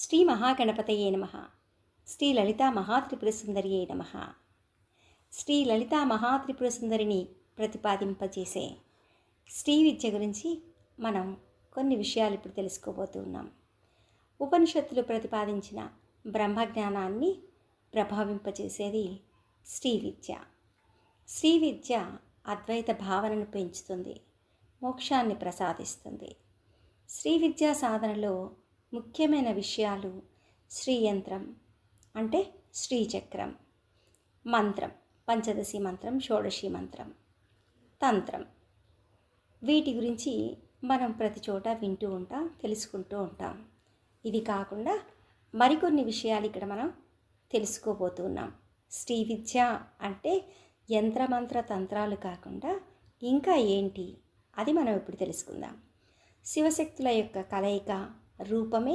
శ్రీ మహాగణపతయే నమః. శ్రీ లలితా మహాత్రిపురసుందరియే నమః. శ్రీ లలితా మహాత్రిపురసుందరిని ప్రతిపాదింపజేసే శ్రీ విద్య గురించి మనం కొన్ని విషయాలు ఇప్పుడు తెలుసుకోబోతున్నాం. ఉపనిషత్తులు ప్రతిపాదించిన బ్రహ్మజ్ఞానాన్ని ప్రభావింపజేసేది శ్రీ విద్య. శ్రీ విద్య అద్వైత భావనను పెంచుతుంది, మోక్షాన్ని ప్రసాదిస్తుంది. శ్రీ విద్యా సాధనలో ముఖ్యమైన విషయాలు శ్రీయంత్రం అంటే శ్రీచక్రం, మంత్రం పంచదశి మంత్రం, షోడశి మంత్రం, తంత్రం. వీటి గురించి మనం ప్రతి చోట వింటూ ఉంటాం, తెలుసుకుంటూ ఉంటాం. ఇది కాకుండా మరికొన్ని విషయాలు ఇక్కడ మనం తెలుసుకోబోతున్నాం. శ్రీ విద్య అంటే యంత్రమంత్ర తంత్రాలు కాకుండా ఇంకా ఏంటి అది మనం ఇప్పుడు తెలుసుకుందాం. శివశక్తుల యొక్క కలయిక రూపమే